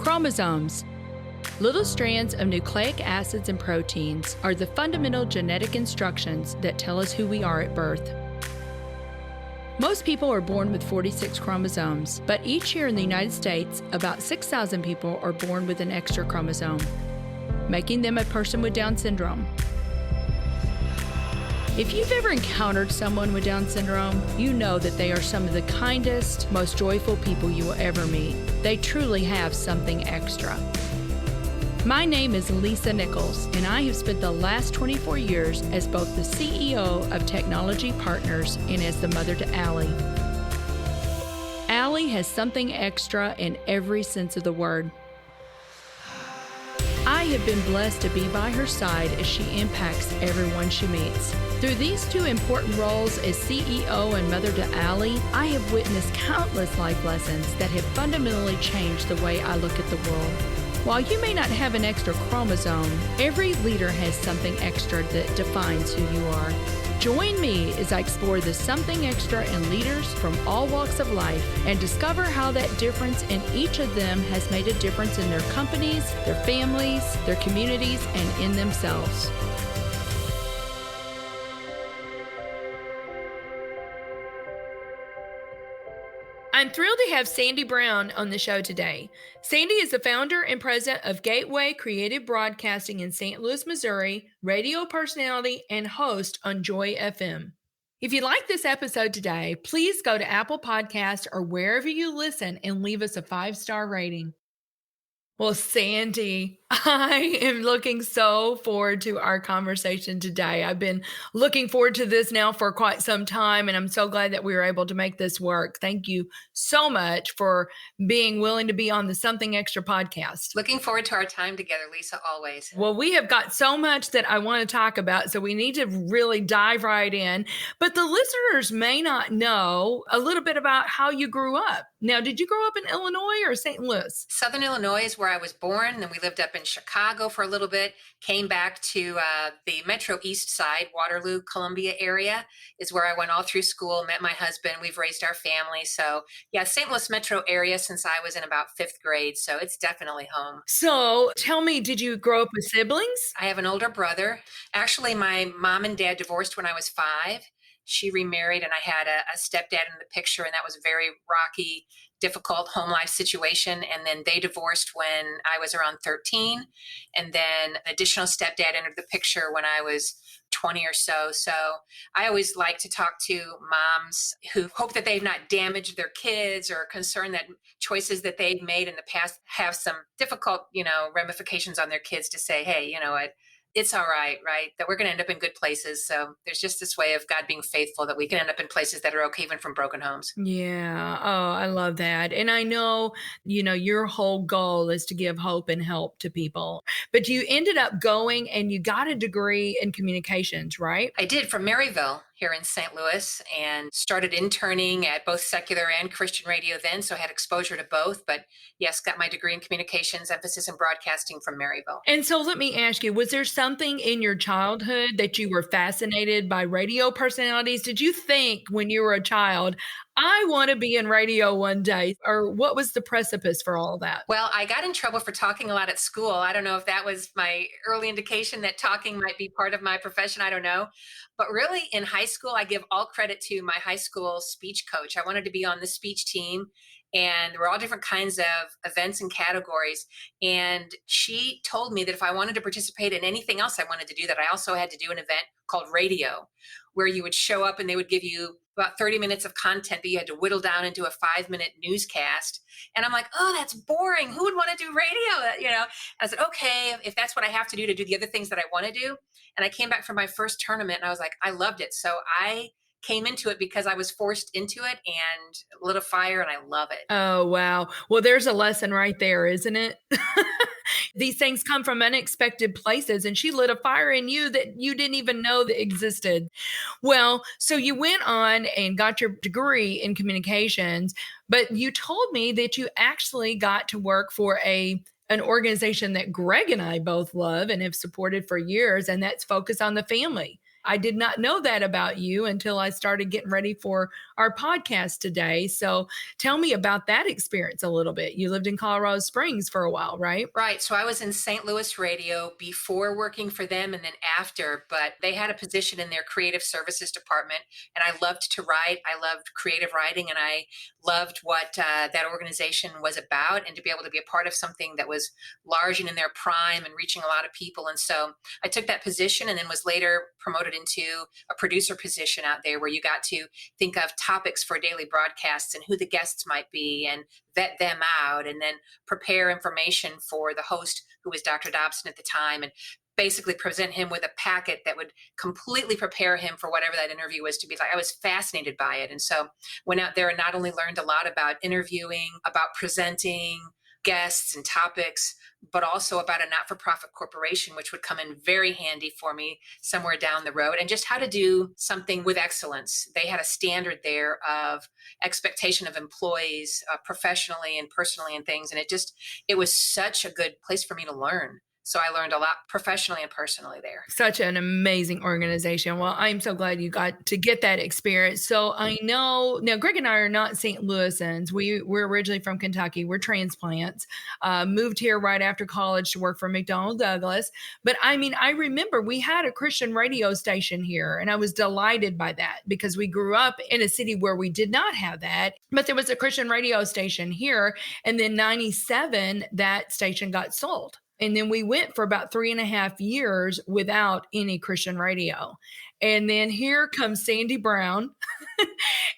Chromosomes. Little strands of nucleic acids and proteins are the fundamental genetic instructions that tell us who we are at birth. Most people are born with 46 chromosomes, but each year in the United States, about 6,000 people are born with an extra chromosome, making them a person with Down syndrome. If you've ever encountered someone with Down syndrome, you know that they are some of the kindest, most joyful people you will ever meet. They truly have something extra. My name is Lisa Nichols, and I have spent the last 24 years as both the CEO of Technology Partners and as the mother to Allie. Allie has something extra in every sense of the word. I have been blessed to be by her side as she impacts everyone she meets. Through these two important roles as CEO and mother to Allie, I have witnessed countless life lessons that have fundamentally changed the way I look at the world. While you may not have an extra chromosome, every leader has something extra that defines who you are. Join me as I explore the something extra in leaders from all walks of life and discover how that difference in each of them has made a difference in their companies, their families, their communities, and in themselves. I'm thrilled to have Sandi Brown on the show today. Sandi is the founder and president of Gateway Creative Broadcasting in St. Louis, Missouri, radio personality, and host on Joy FM. If you like this episode today, please go to Apple Podcasts or wherever you listen and leave us a 5-star rating. Well, Sandi, I am looking so forward to our conversation today. I've been looking forward to this now for quite some time, and I'm so glad that we were able to make this work. Thank you so much for being willing to be on the Something Extra podcast. Looking forward to our time together, Lisa, always. Well, we have got so much that I want to talk about, so we need to really dive right in. But the listeners may not know a little bit about how you grew up. Now, did you grow up in Illinois or St. Louis? Southern Illinois is where I was born. And then we lived up in Chicago for a little bit, came back to the Metro East Side, Waterloo, Columbia area is where I went all through school, met my husband. We've raised our family. So yeah, St. Louis metro area since I was in about 5th grade. So it's definitely home. So tell me, did you grow up with siblings? I have an older brother. Actually, my mom and dad divorced when I was 5. She remarried and I had a stepdad in the picture, and that was a very rocky, difficult home life situation. And then they divorced when I was around 13. And then an additional stepdad entered the picture when I was 20 or so. So I always like to talk to moms who hope that they've not damaged their kids or are concerned that choices that they've made in the past have some difficult, ramifications on their kids, to say, hey, you know what? It's all right, that we're going to end up in good places. So there's just this way of God being faithful that we can end up in places that are okay, even from broken homes. Yeah. Oh, I love that. And I know, your whole goal is to give hope and help to people. But you ended up going and you got a degree in communications, right? I did, from Maryville here in St. Louis, and started interning at both secular and Christian radio then. So I had exposure to both. But yes, got my degree in communications, emphasis in broadcasting, from Maryville. And so let me ask you, was there something in your childhood that you were fascinated by radio personalities? Did you think when you were a child, I want to be in radio one day? Or what was the precipice for all that? Well, I got in trouble for talking a lot at school. I don't know if that was my early indication that talking might be part of my profession. I don't know. But really, in high school, I give all credit to my high school speech coach. I wanted to be on the speech team, and there were all different kinds of events and categories. And she told me that if I wanted to participate in anything else I wanted to do, that I also had to do an event called radio, where you would show up and they would give you about 30 minutes of content that you had to whittle down into a 5-minute newscast. And I'm like, oh, that's boring. Who would want to do radio? I said, okay, if that's what I have to do the other things that I want to do. And I came back from my first tournament and I was like, I loved it. So I came into it because I was forced into it and lit a fire, and I love it. Oh, wow. Well, there's a lesson right there, isn't it? These things come from unexpected places, and she lit a fire in you that you didn't even know that existed. Well, so you went on and got your degree in communications, but you told me that you actually got to work for an organization that Greg and I both love and have supported for years, and that's Focus on the Family. I did not know that about you until I started getting ready for our podcast today. So tell me about that experience a little bit. You lived in Colorado Springs for a while, right? Right. So I was in St. Louis radio before working for them and then after, but they had a position in their creative services department. And I loved to write. I loved creative writing and I loved what that organization was about and to be able to be a part of something that was large and in their prime and reaching a lot of people. And so I took that position and then was later promoted into a producer position out there where you got to think of topics for daily broadcasts and who the guests might be and vet them out and then prepare information for the host, who was Dr. Dobson at the time, and basically present him with a packet that would completely prepare him for whatever that interview was to be like. I was fascinated by it. And so went out there and not only learned a lot about interviewing, about presenting guests and topics, but also about a not-for-profit corporation, which would come in very handy for me somewhere down the road, and just how to do something with excellence. They had a standard there of expectation of employees professionally and personally and things. And it was such a good place for me to learn. So I learned a lot professionally and personally there. Such an amazing organization. Well, I'm so glad you got to get that experience. So I know now Greg and I are not St. Louisans. We're originally from Kentucky. We're transplants. Moved here right after college to work for McDonnell Douglas. But I mean, I remember we had a Christian radio station here, and I was delighted by that because we grew up in a city where we did not have that. But there was a Christian radio station here, and then '97 that station got sold. And then we went for about 3.5 years without any Christian radio. And then here comes Sandi Brown,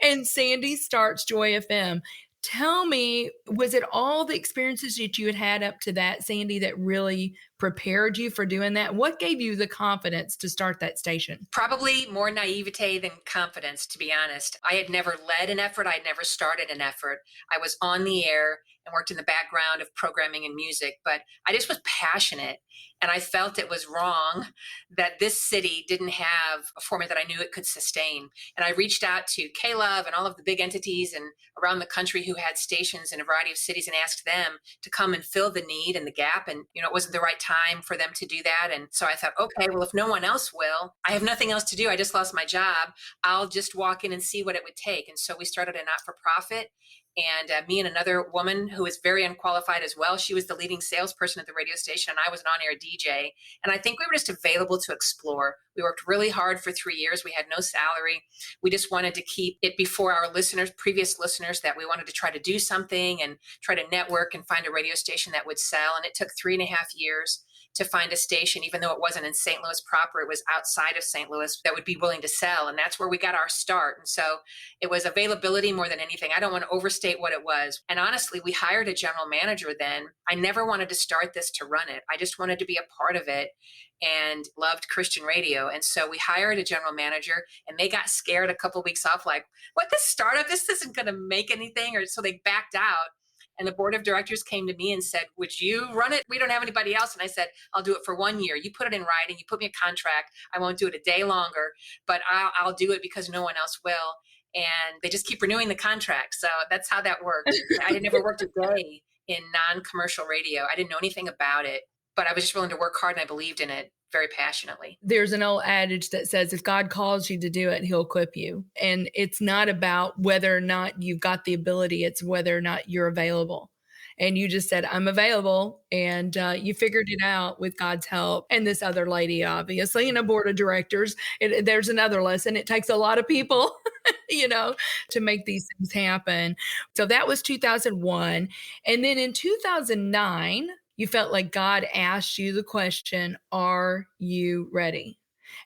and Sandi starts Joy FM. Tell me, was it all the experiences that you had up to that, Sandi, that really prepared you for doing that? What gave you the confidence to start that station? Probably more naivete than confidence, to be honest. I had never led an effort. I had never started an effort. I was on the air and worked in the background of programming and music, but I just was passionate. And I felt it was wrong that this city didn't have a format that I knew it could sustain. And I reached out to K-Love and all of the big entities and around the country who had stations in a variety of cities and asked them to come and fill the need and the gap. And, it wasn't the right time for them to do that. And so I thought, okay, well, if no one else will, I have nothing else to do. I just lost my job. I'll just walk in and see what it would take. And so we started a not-for-profit. And me and another woman who was very unqualified as well. She was the leading salesperson at the radio station, and I was an on-air DJ. And I think we were just available to explore. We worked really hard for 3 years. We had no salary. We just wanted to keep it before our listeners, previous listeners, that we wanted to try to do something and try to network and find a radio station that would sell. And it took 3.5 years to find a station, even though it wasn't in St. Louis proper, it was outside of St. Louis, that would be willing to sell. And that's where we got our start. And so it was availability more than anything. I don't want to overstate what it was. And honestly, we hired a general manager then. I never wanted to start this to run it. I just wanted to be a part of it and loved Christian radio. And so we hired a general manager, and they got scared a couple of weeks off, like, what, this startup, this isn't going to make anything. Or so they backed out. And the board of directors came to me and said, would you run it? We don't have anybody else. And I said, I'll do it for 1 year. You put it in writing. You put me a contract. I won't do it a day longer, but I'll do it because no one else will. And they just keep renewing the contract. So that's how that worked. I had never worked a day in non-commercial radio. I didn't know anything about it, but I was just willing to work hard and I believed in it very passionately. There's an old adage that says if God calls you to do it, he'll equip you. And it's not about whether or not you've got the ability, it's whether or not you're available. And you just said, I'm available. And you figured it out with God's help. And this other lady, obviously, in a board of directors, there's another lesson. It takes a lot of people, to make these things happen. So that was 2001. And then in 2009, you felt like God asked you the question, are you ready?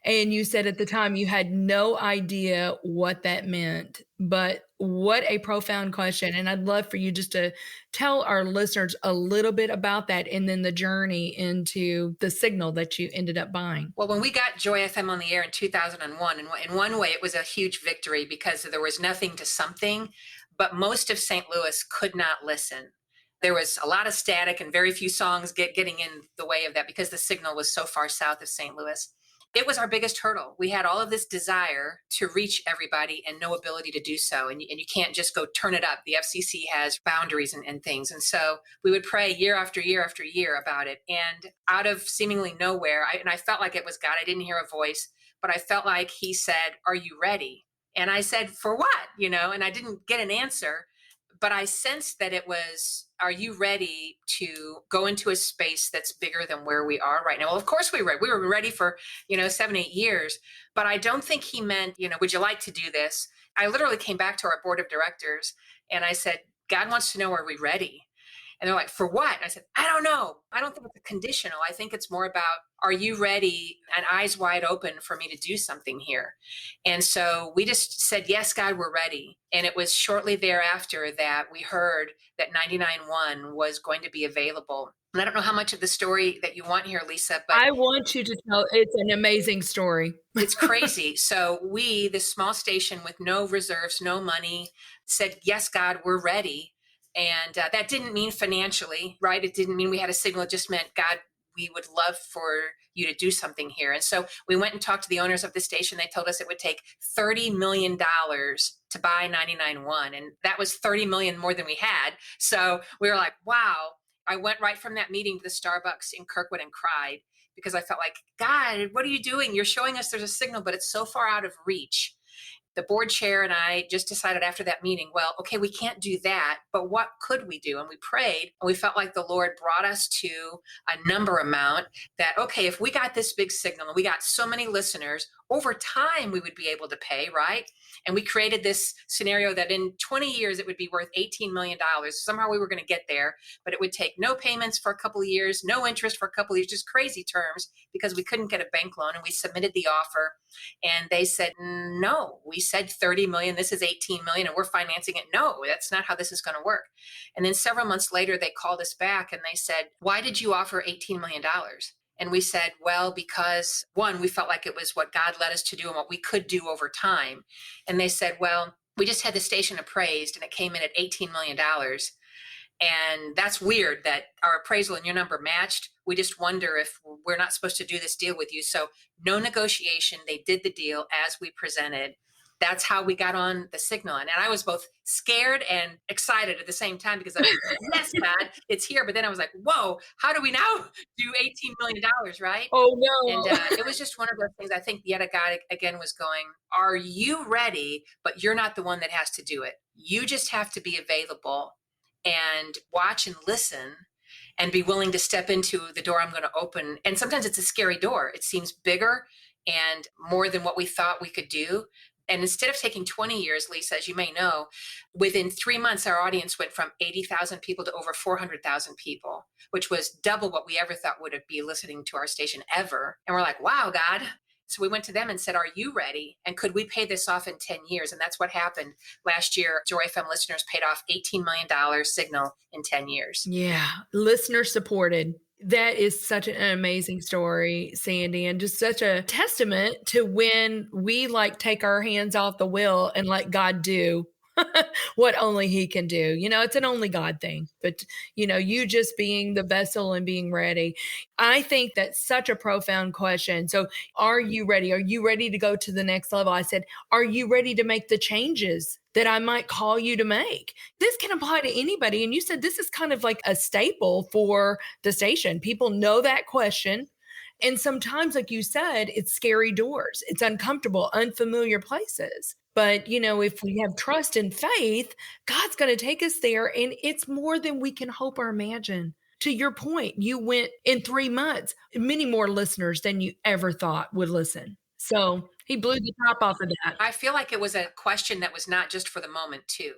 And you said at the time you had no idea what that meant, but what a profound question. And I'd love for you just to tell our listeners a little bit about that and then the journey into the signal that you ended up buying. Well, when we got Joy FM on the air in 2001, in one way, it was a huge victory because there was nothing to something, but most of St. Louis could not listen. There was a lot of static and very few songs getting in the way of that because the signal was so far south of St. Louis. It was our biggest hurdle. We had all of this desire to reach everybody and no ability to do so. And you can't just go turn it up. The FCC has boundaries and things. And so we would pray year after year after year about it. And out of seemingly nowhere, I felt like it was God. I didn't hear a voice, but I felt like he said, are you ready? And I said, for what? And I didn't get an answer, but I sensed that it was, are you ready to go into a space that's bigger than where we are right now? Well, of course we were. We were ready for, 7, 8 years, but I don't think he meant, would you like to do this? I literally came back to our board of directors and I said, God wants to know, are we ready? And they're like, for what? And I said, I don't know. I don't think it's conditional. I think it's more about, are you ready and eyes wide open for me to do something here? And so we just said, yes, God, we're ready. And it was shortly thereafter that we heard that 99.1 was going to be available. And I don't know how much of the story that you want here, Lisa, but I want you to tell. It's an amazing story. it's crazy. So we, this small station with no reserves, no money, said, yes, God, we're ready. And that didn't mean financially, right? It didn't mean we had a signal. It just meant, God, we would love for you to do something here. And so we went and talked to the owners of the station. They told us it would take $30 million to buy 99.1. And that was $30 million more than we had. So we were like, wow. I went right from that meeting to the Starbucks in Kirkwood and cried because I felt like, God, what are you doing? You're showing us there's a signal, but it's so far out of reach. The board chair and I just decided after that meeting, well, okay, we can't do that, but what could we do? And we prayed and we felt like the Lord brought us to a number amount that, okay, if we got this big signal and we got so many listeners, over time we would be able to pay, right? And we created this scenario that in 20 years it would be worth $18 million. Somehow we were going to get there, but it would take no payments for a couple of years, no interest for a couple of years, just crazy terms because we couldn't get a bank loan. And we submitted the offer and they said, no, we said 30 million. This is 18 million and we're financing it. No, that's not how this is going to work. And then several months later, they called us back and they said, why did you offer $18 million? And we said, well, because one, we felt like it was what God led us to do and what we could do over time. And they said, well, we just had the station appraised and it came in at $18 million. And that's weird that our appraisal and your number matched. We just wonder if we're not supposed to do this deal with you. So no negotiation. They did the deal as we presented. That's how we got on the signal. And I was both scared and excited at the same time because I was like, yes, God, it's here. But then I was like, whoa, how do we now do $18 million, right? Oh And no. it was just one of those things. I think yet a God again was going, are you ready? But you're not the one that has to do it. You just have to be available and watch and listen and be willing to step into the door I'm going to open. And sometimes it's a scary door. It seems bigger and more than what we thought we could do. And instead of taking 20 years, Lisa, as you may know, within 3 months, our audience went from 80,000 people to over 400,000 people, which was double what we ever thought would be listening to our station ever. And we're like, wow, God. So we went to them and said, are you ready? And could we pay this off in 10 years? And that's what happened. Last year, Joy FM listeners paid off $18 million signal in 10 years. Yeah, listener supported. That is such an amazing story, Sandi, and just such a testament to when we take our hands off the wheel and let God do what only he can do. It's an only God thing, but you just being the vessel and being ready. I think that's such a profound question. So are you ready? Are you ready to go to the next level? I said, are you ready to make the changes that I might call you to make? This can apply to anybody. And you said this is kind of like a staple for the station. People know that question. And sometimes, like you said, it's scary doors. It's uncomfortable, unfamiliar places. But, if we have trust and faith, God's going to take us there. And it's more than we can hope or imagine. To your point, you went in 3 months, many more listeners than you ever thought would listen. So he blew the top off of that. I feel like it was a question that was not just for the moment, too.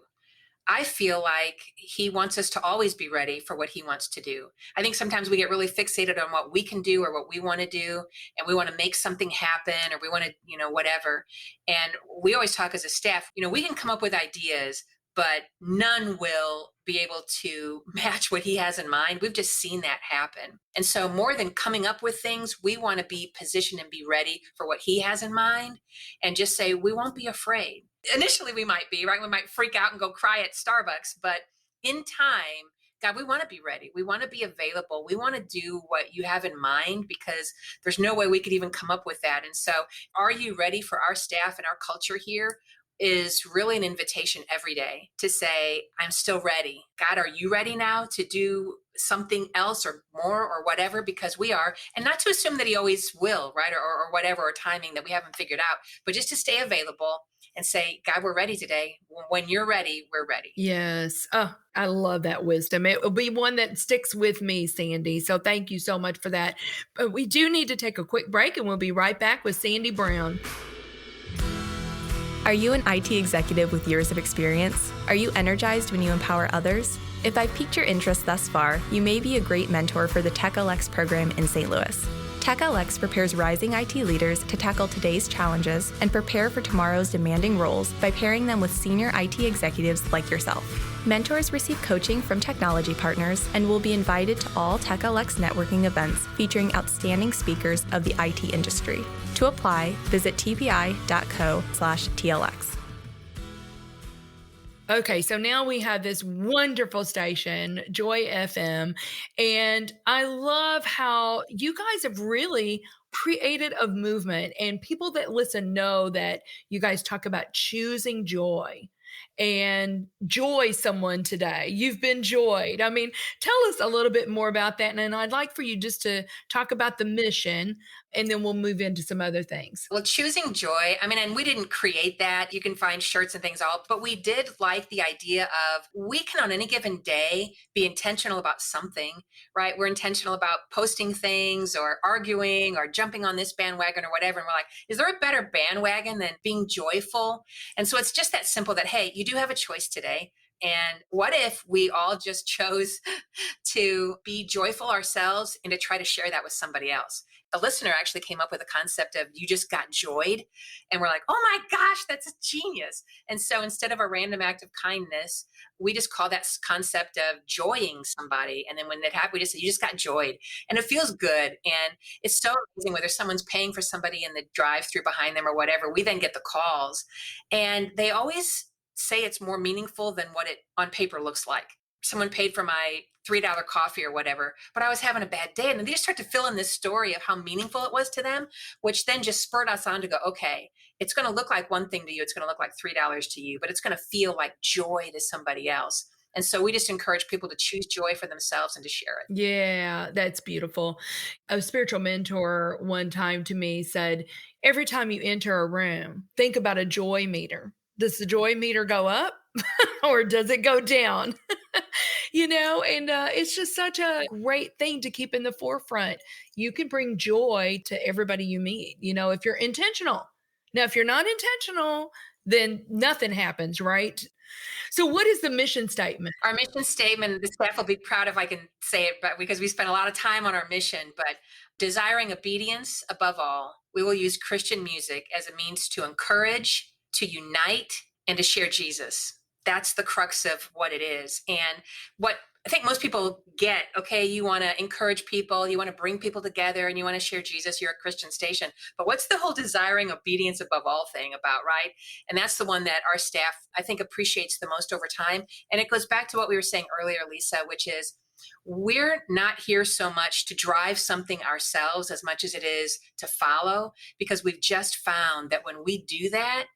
I feel like he wants us to always be ready for what he wants to do. I think sometimes we get really fixated on what we can do or what we want to do, and we want to make something happen or we want to, whatever. And we always talk as a staff, we can come up with ideas, but none will be able to match what he has in mind. We've just seen that happen. And so more than coming up with things, we want to be positioned and be ready for what he has in mind and just say, we won't be afraid. Initially, we might be, right? We might freak out and go cry at Starbucks, but in time, God, we want to be ready. We want to be available. We want to do what you have in mind because there's no way we could even come up with that. And so are you ready for our staff and our culture here? Is really an invitation every day to say, I'm still ready. God, are you ready now to do something else or more or whatever? Because we are, and not to assume that he always will, right? Or whatever, or timing that we haven't figured out, but just to stay available and say, God, we're ready today. When you're ready, we're ready. Yes. Oh, I love that wisdom. It will be one that sticks with me, Sandy. So thank you so much for that. But we do need to take a quick break and we'll be right back with Sandi Brown. Are you an IT executive with years of experience? Are you energized when you empower others? If I've piqued your interest thus far, you may be a great mentor for the TechLX program in St. Louis. TechLX prepares rising IT leaders to tackle today's challenges and prepare for tomorrow's demanding roles by pairing them with senior IT executives like yourself. Mentors receive coaching from technology partners and will be invited to all TechLX networking events featuring outstanding speakers of the IT industry. To apply, visit tpi.co/TLX. Okay, so now we have this wonderful station, Joy FM, and I love how you guys have really created a movement, and people that listen know that you guys talk about choosing joy and joy someone today. You've been joyed. I mean, tell us a little bit more about that, and I'd like for you just to talk about the mission, and then we'll move into some other things. Well, choosing joy, I mean, and we didn't create that. You can find shirts and things all, but we did like the idea of we can on any given day be intentional about something, right? We're intentional about posting things or arguing or jumping on this bandwagon or whatever. And we're like, is there a better bandwagon than being joyful? And so it's just that simple that, hey, you do have a choice today. And what if we all just chose to be joyful ourselves and to try to share that with somebody else? A listener actually came up with a concept of you just got joyed. And we're like, oh my gosh, that's a genius. And so instead of a random act of kindness, we just call that concept of joying somebody. And then when that happens, we just say, you just got joyed. And it feels good. And it's so amazing whether someone's paying for somebody in the drive through behind them or whatever, we then get the calls. And they always say it's more meaningful than what it on paper looks like. Someone paid for my $3 coffee or whatever, but I was having a bad day. And then they just start to fill in this story of how meaningful it was to them, which then just spurred us on to go, okay, it's going to look like one thing to you. It's going to look like $3 to you, but it's going to feel like joy to somebody else. And so we just encourage people to choose joy for themselves and to share it. Yeah, that's beautiful. A spiritual mentor one time to me said, every time you enter a room, think about a joy meter. Does the joy meter go up or does it go down? And it's just such a great thing to keep in the forefront. You can bring joy to everybody you meet, if you're intentional. Now, if you're not intentional, then nothing happens, right? So what is the mission statement? Our mission statement, the staff will be proud if I can say it, but because we spent a lot of time on our mission, but desiring obedience above all, we will use Christian music as a means to encourage, to unite, and to share Jesus. That's the crux of what it is. And what I think most people get, okay, you want to encourage people, you want to bring people together, and you want to share Jesus, you're a Christian station. But what's the whole desiring obedience above all thing about, right? And that's the one that our staff, I think, appreciates the most over time. And it goes back to what we were saying earlier, Lisa, which is we're not here so much to drive something ourselves as much as it is to follow, because we've just found that when we do that,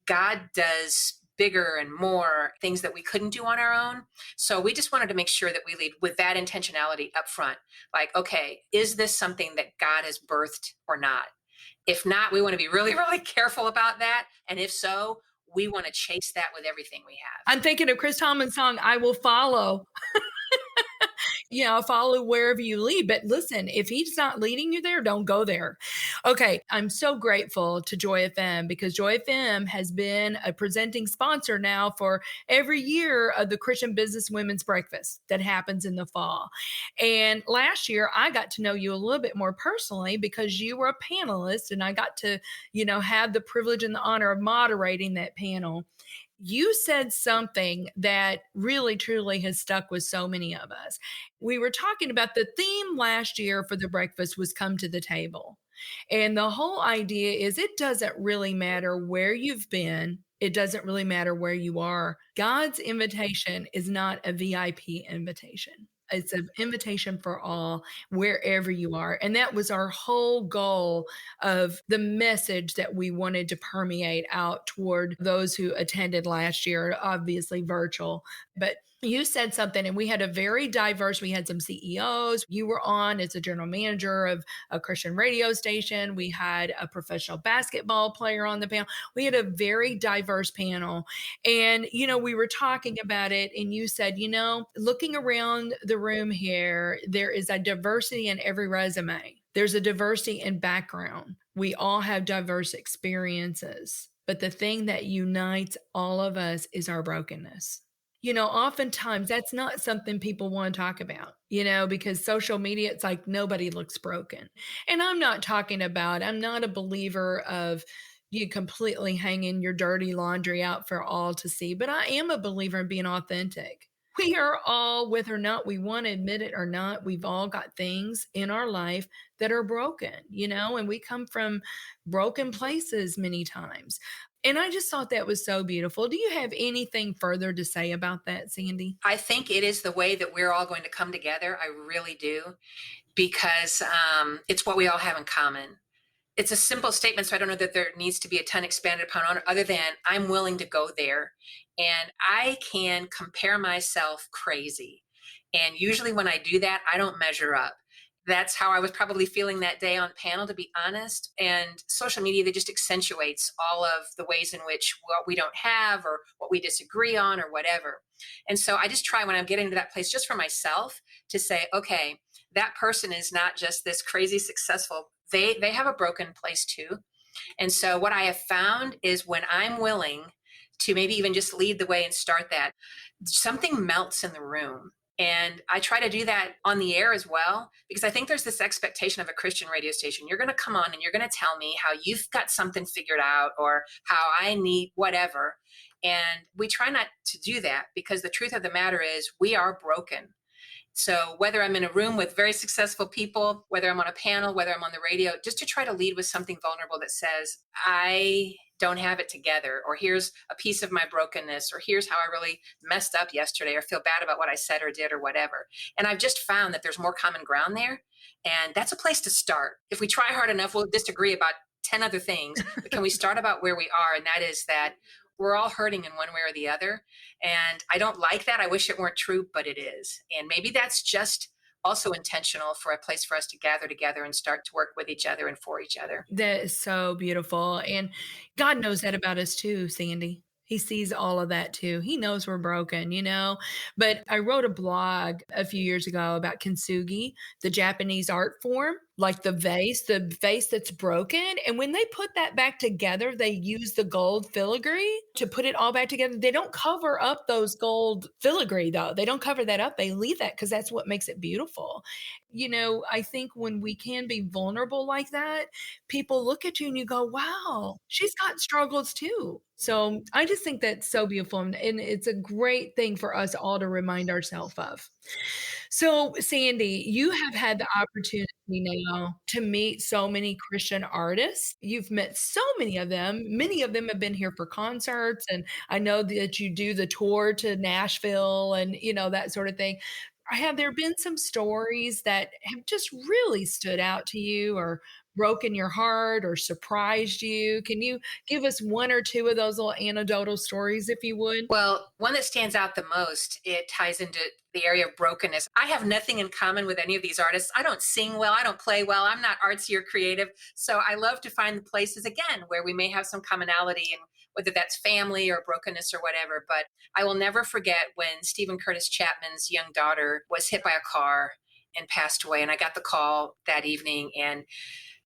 God does bigger and more things that we couldn't do on our own. So we just wanted to make sure that we lead with that intentionality up front. Like, okay, is this something that God has birthed or not? If not, we want to be really, really careful about that. And if so, we want to chase that with everything we have. I'm thinking of Chris Tomlin's song, I Will Follow. Follow wherever you lead. But listen, if he's not leading you there, don't go there. Okay. I'm so grateful to Joy FM because Joy FM has been a presenting sponsor now for every year of the Christian Business Women's Breakfast that happens in the fall. And last year, I got to know you a little bit more personally because you were a panelist and I got to, have the privilege and the honor of moderating that panel. You said something that really, truly has stuck with so many of us. We were talking about the theme last year for the breakfast was come to the table. And the whole idea is it doesn't really matter where you've been. It doesn't really matter where you are. God's invitation is not a VIP invitation. It's an invitation for all, wherever you are. And that was our whole goal of the message that we wanted to permeate out toward those who attended last year, obviously virtual. But you said something, and we had a very diverse, we had some CEOs. You were on as a general manager of a Christian radio station. We had a professional basketball player on the panel. We had a very diverse panel. And, we were talking about it, and you said, looking around the room here, there is a diversity in every resume. There's a diversity in background. We all have diverse experiences. But the thing that unites all of us is our brokenness. Oftentimes that's not something people want to talk about, because social media, it's like nobody looks broken. And I'm not a believer of you completely hanging your dirty laundry out for all to see, but I am a believer in being authentic. We are all, whether or not we want to admit it or not, we've all got things in our life that are broken, and we come from broken places many times. And I just thought that was so beautiful. Do you have anything further to say about that, Sandi? I think it is the way that we're all going to come together. I really do, because it's what we all have in common. It's a simple statement, so I don't know that there needs to be a ton expanded upon on it, other than I'm willing to go there. And I can compare myself crazy. And usually when I do that, I don't measure up. That's how I was probably feeling that day on panel, to be honest. And social media, that just accentuates all of the ways in which what we don't have or what we disagree on or whatever. And so I just try, when I'm getting to that place, just for myself, to say, okay, that person is not just this crazy successful. They have a broken place too. And so what I have found is, when I'm willing to maybe even just lead the way and start that, something melts in the room. And I try to do that on the air as well, because I think there's this expectation of a Christian radio station. You're going to come on and you're going to tell me how you've got something figured out, or how I need whatever. And we try not to do that, because the truth of the matter is we are broken. So whether I'm in a room with very successful people, whether I'm on a panel, whether I'm on the radio, just to try to lead with something vulnerable that says, I don't have it together, or here's a piece of my brokenness, or here's how I really messed up yesterday, or feel bad about what I said or did or whatever. And I've just found that there's more common ground there. And that's a place to start. If we try hard enough, we'll disagree about 10 other things, but can we start about where we are? And that is that we're all hurting in one way or the other. And I don't like that. I wish it weren't true, but it is. And maybe that's just also intentional, for a place for us to gather together and start to work with each other and for each other. That is so beautiful. And God knows that about us too, Sandi. He sees all of that too. He knows we're broken, But I wrote a blog a few years ago about kintsugi, the Japanese art form, like the vase that's broken. And when they put that back together, they use the gold filigree to put it all back together. They don't cover up those gold filigree, though. They don't cover that up. They leave that because that's what makes it beautiful. I think when we can be vulnerable like that, people look at you and you go, wow, she's got struggles too. So I just think that's so beautiful. And it's a great thing for us all to remind ourselves of. So, Sandi, you have had the opportunity now to meet so many Christian artists. You've met so many of them. Many of them have been here for concerts. And I know that you do the tour to Nashville and, that sort of thing. Have there been some stories that have just really stood out to you, or broken your heart, or surprised you? Can you give us one or two of those little anecdotal stories, if you would? Well, one that stands out the most, it ties into the area of brokenness. I have nothing in common with any of these artists. I don't sing well. I don't play well. I'm not artsy or creative. So I love to find the places, again, where we may have some commonality, and whether that's family or brokenness or whatever. But I will never forget when Stephen Curtis Chapman's young daughter was hit by a car and passed away. And I got the call that evening, and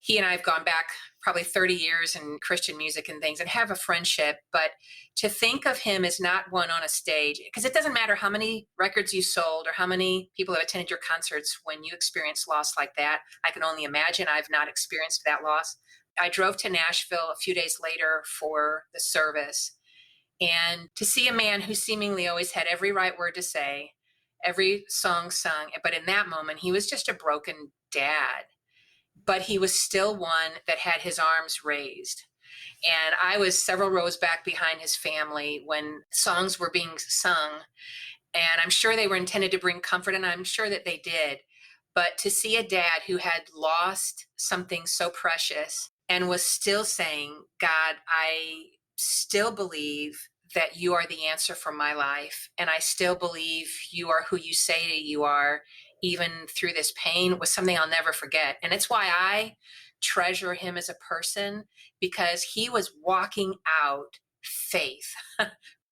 he and I have gone back probably 30 years in Christian music and things, and have a friendship. But to think of him as not one on a stage, because it doesn't matter how many records you sold or how many people have attended your concerts, when you experience loss like that, I can only imagine. I've not experienced that loss. I drove to Nashville a few days later for the service, and to see a man who seemingly always had every right word to say, every song sung, but in that moment, he was just a broken dad. But he was still one that had his arms raised. And I was several rows back behind his family when songs were being sung. And I'm sure they were intended to bring comfort, and I'm sure that they did. But to see a dad who had lost something so precious and was still saying, God, I still believe that you are the answer for my life. And I still believe you are who you say you are, even through this pain, was something I'll never forget. And it's why I treasure him as a person, because he was walking out faith.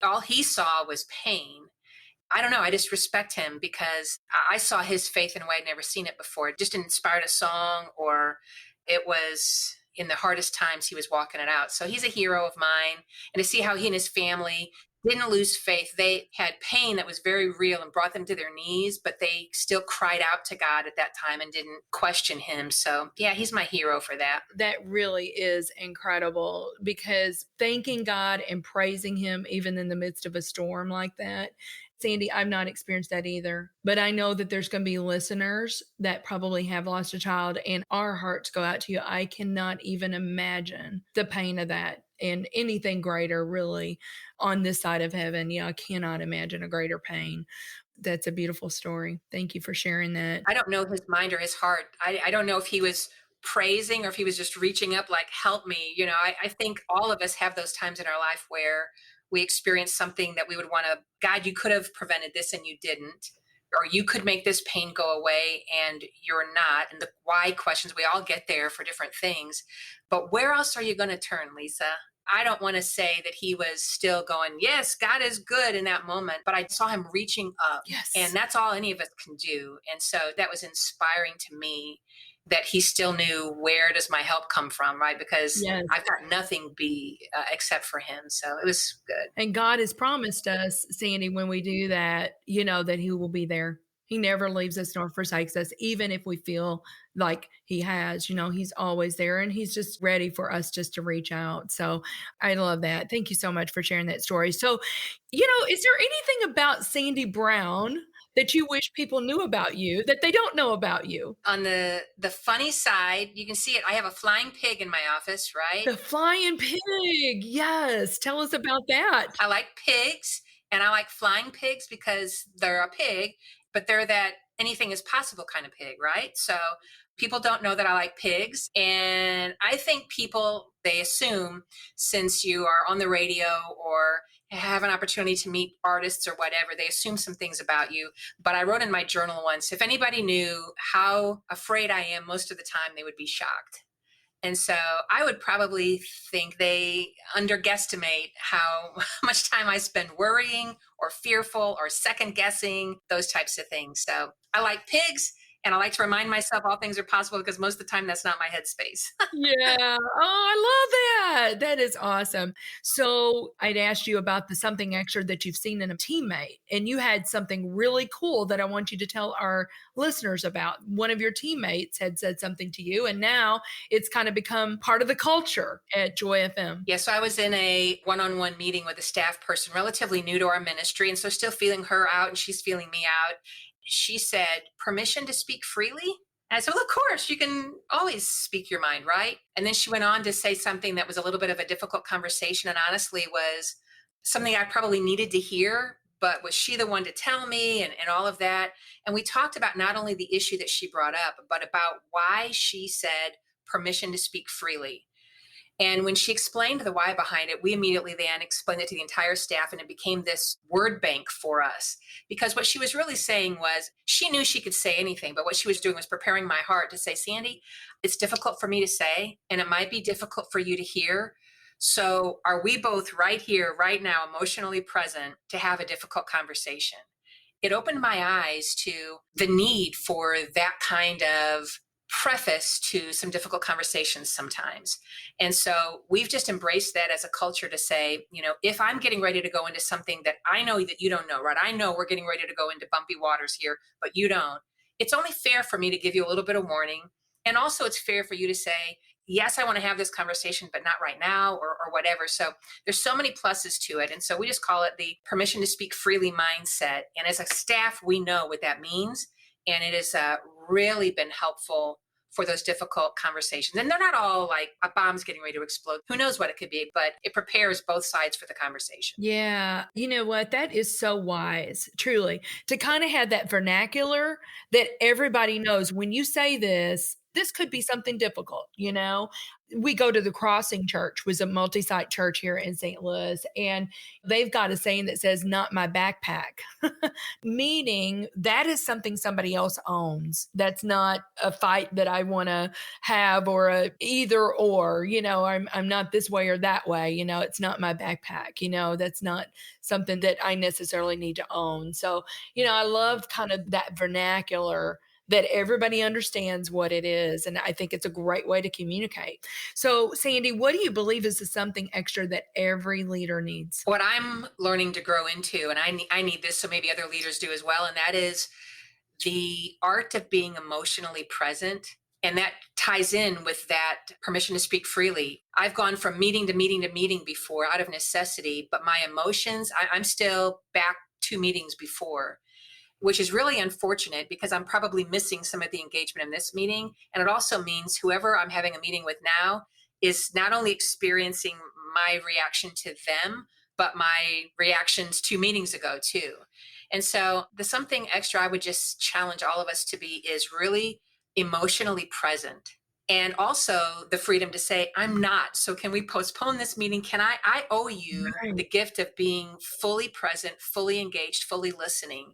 All he saw was pain. I don't know. I just respect him because I saw his faith in a way I'd never seen it before. It just inspired a song, or it was in the hardest times he was walking it out. So he's a hero of mine. And to see how he and his family didn't lose faith. They had pain that was very real and brought them to their knees, but they still cried out to God at that time and didn't question him. So yeah, he's my hero for that. That really is incredible, because thanking God and praising him even in the midst of a storm like that. Sandi, I've not experienced that either, but I know that there's going to be listeners that probably have lost a child, and our hearts go out to you. I cannot even imagine the pain of that, and anything greater really on this side of heaven. Yeah, I cannot imagine a greater pain. That's a beautiful story. Thank you for sharing that. I don't know his mind or his heart. I don't know if he was praising or if he was just reaching up like, help me. You know, I think all of us have those times in our life where we experience something that we would want to, God, you could have prevented this and you didn't, or you could make this pain go away and you're not. And the why questions, we all get there for different things. But where else are you going to turn, Lisa? I don't want to say that he was still going, yes, God is good in that moment, but I saw him reaching up. Yes. And that's all any of us can do. And so that was inspiring to me, that he still knew, where does my help come from, right? Because Yes. I've got nothing except for him. So it was good. And God has promised us, Sandi, when we do that, you know, that he will be there. He never leaves us nor forsakes us, even if we feel like he has. You know, he's always there, and he's just ready for us just to reach out. So I love that. Thank you so much for sharing that story. So, you know, is there anything about Sandi Brown that you wish people knew about you that they don't know about you? On the funny side, you can see it. I have a flying pig in my office, right? The flying pig. Yes. Tell us about that. I like pigs, and I like flying pigs because they're a pig, but they're that anything is possible kind of pig, right? So people don't know that I like pigs. And I think people, they assume, since you are on the radio or have an opportunity to meet artists or whatever, they assume some things about you. But I wrote in my journal once, if anybody knew how afraid I am most of the time, they would be shocked. And so I would probably think they underestimate how much time I spend worrying or fearful or second guessing, those types of things. So I like pigs, and I like to remind myself all things are possible, because most of the time that's not my headspace. Yeah. Oh, I love that. That is awesome. So I'd asked you about the something extra that you've seen in a teammate, and you had something really cool that I want you to tell our listeners about. One of your teammates had said something to you, and now it's kind of become part of the culture at Joy FM. Yeah, so I was in a one-on-one meeting with a staff person, relatively new to our ministry, and so still feeling her out, and she's feeling me out. She said, permission to speak freely? And I said, well, of course, you can always speak your mind, right? And then she went on to say something that was a little bit of a difficult conversation, and honestly was something I probably needed to hear, but was she the one to tell me, and all of that? And we talked about not only the issue that she brought up, but about why she said permission to speak freely. And when she explained the why behind it, we immediately then explained it to the entire staff, and it became this word bank for us. Because what she was really saying was, she knew she could say anything, but what she was doing was preparing my heart to say, Sandi, it's difficult for me to say, and it might be difficult for you to hear. So are we both right here, right now, emotionally present to have a difficult conversation? It opened my eyes to the need for that kind of preface to some difficult conversations sometimes. And so we've just embraced that as a culture to say, you know, if I'm getting ready to go into something that I know that you don't know, right? I know we're getting ready to go into bumpy waters here, but you don't. It's only fair for me to give you a little bit of warning. And also it's fair for you to say, yes, I want to have this conversation, but not right now, or whatever. So there's so many pluses to it. And so we just call it the permission to speak freely mindset. And as a staff, we know what that means. And it has really been helpful for those difficult conversations. And they're not all like a bomb's getting ready to explode. Who knows what it could be, but it prepares both sides for the conversation. Yeah. You know what? That is so wise, truly, to kind of have that vernacular that everybody knows. When you say this, this could be something difficult, you know? We go to the Crossing Church, was a multi-site church here in St. Louis, and they've got a saying that says, not my backpack, meaning that is something somebody else owns. That's not a fight that I want to have, or a either or, you know, I'm not this way or that way, you know, it's not my backpack, you know, that's not something that I necessarily need to own. So, you know, I loved kind of that vernacular that everybody understands what it is. And I think it's a great way to communicate. So, Sandi, what do you believe is the something extra that every leader needs? What I'm learning to grow into, and I need this, so maybe other leaders do as well, and that is the art of being emotionally present. And that ties in with that permission to speak freely. I've gone from meeting to meeting to meeting before out of necessity, but my emotions, I'm still back 2 meetings before, which is really unfortunate because I'm probably missing some of the engagement in this meeting. And it also means whoever I'm having a meeting with now is not only experiencing my reaction to them, but my reactions 2 meetings ago too. And so the something extra I would just challenge all of us to be is really emotionally present. And also the freedom to say, I'm not. So can we postpone this meeting? I owe you the gift of being fully present, fully engaged, fully listening.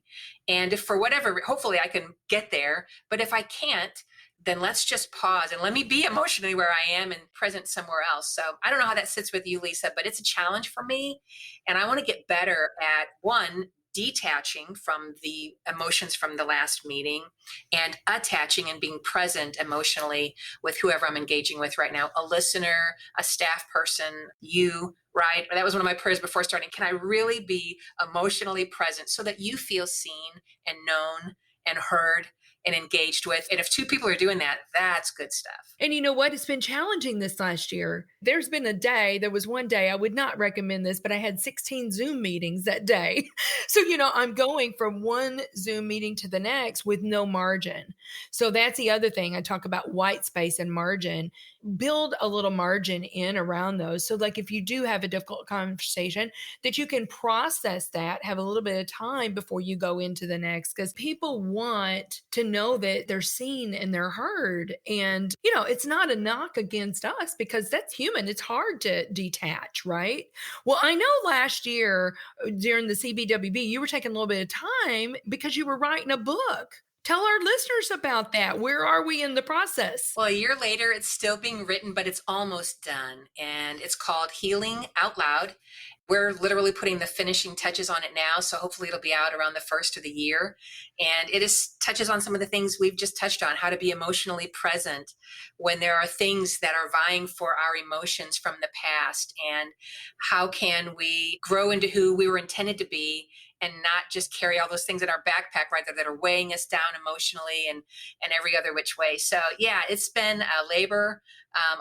And if for whatever, hopefully I can get there, but if I can't, then let's just pause and let me be emotionally where I am and present somewhere else. So I don't know how that sits with you, Lisa, but it's a challenge for me. And I want to get better at, one, detaching from the emotions from the last meeting and attaching and being present emotionally with whoever I'm engaging with right now, a listener, a staff person, you, right? That was one of my prayers before starting. Can I really be emotionally present so that you feel seen and known and heard and engaged with? And if 2 people are doing that, that's good stuff. And you know what? It's been challenging this last year. There was one day, I would not recommend this, but I had 16 Zoom meetings that day. So, you know, I'm going from one Zoom meeting to the next with no margin. So that's the other thing. I talk about white space and margin. Build a little margin in around those. So like if you do have a difficult conversation, that you can process that, have a little bit of time before you go into the next, because people want to know that they're seen and they're heard. And, you know, it's not a knock against us because that's human. It's hard to detach, right? Well, I know last year during the CBWB, you were taking a little bit of time because you were writing a book. Tell our listeners about that. Where are we in the process? Well, a year later, it's still being written, but it's almost done. And it's called Healing Out Loud. We're literally putting the finishing touches on it now. So hopefully it'll be out around the first of the year. And it touches on some of the things we've just touched on, how to be emotionally present when there are things that are vying for our emotions from the past. And how can we grow into who we were intended to be and not just carry all those things in our backpack, right, that are weighing us down emotionally and every other which way. So yeah, it's been a labor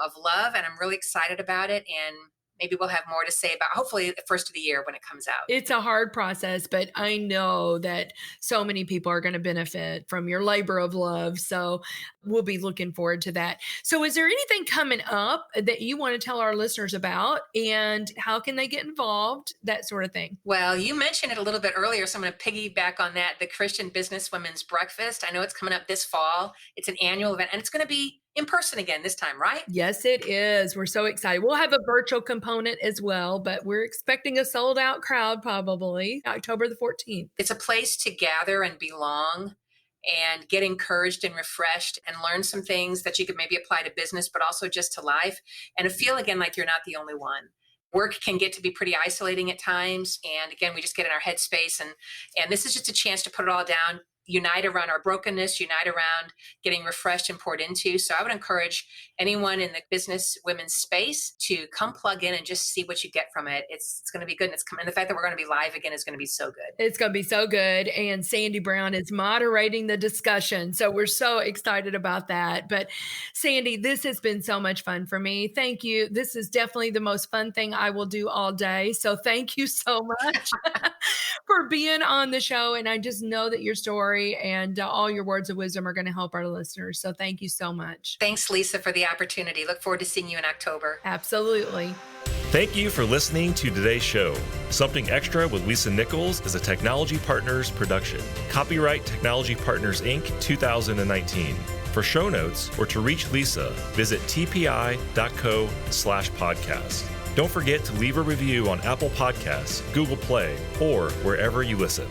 of love, and I'm really excited about it. And maybe we'll have more to say about, hopefully, the first of the year when it comes out. It's a hard process, but I know that so many people are going to benefit from your labor of love. So we'll be looking forward to that. So is there anything coming up that you want to tell our listeners about, and how can they get involved, that sort of thing? Well, you mentioned it a little bit earlier, so I'm going to piggyback on that. The Christian Business Women's Breakfast. I know it's coming up this fall. It's an annual event, and it's going to be in person again this time, right? Yes, it is. We're so excited. We'll have a virtual component as well, but we're expecting a sold out crowd probably October the 14th. It's a place to gather and belong and get encouraged and refreshed and learn some things that you could maybe apply to business, but also just to life, and to feel again like you're not the only one. Work can get to be pretty isolating at times. And again, we just get in our headspace, and this is just a chance to put it all down, unite around our brokenness, unite around getting refreshed and poured into. So I would encourage anyone in the business women's space to come plug in and just see what you get from it. It's going to be good. And the fact that we're going to be live again is going to be so good. It's going to be so good. And Sandi Brown is moderating the discussion. So we're so excited about that. But Sandi, this has been so much fun for me. Thank you. This is definitely the most fun thing I will do all day. So thank you so much for being on the show. And I just know that your story and all your words of wisdom are going to help our listeners. So thank you so much. Thanks, Lisa, for the opportunity. Look forward to seeing you in October. Absolutely. Thank you for listening to today's show. Something Extra with Lisa Nichols is a Technology Partners production. Copyright Technology Partners, Inc., 2019. For show notes or to reach Lisa, visit tpi.co/podcast. Don't forget to leave a review on Apple Podcasts, Google Play, or wherever you listen.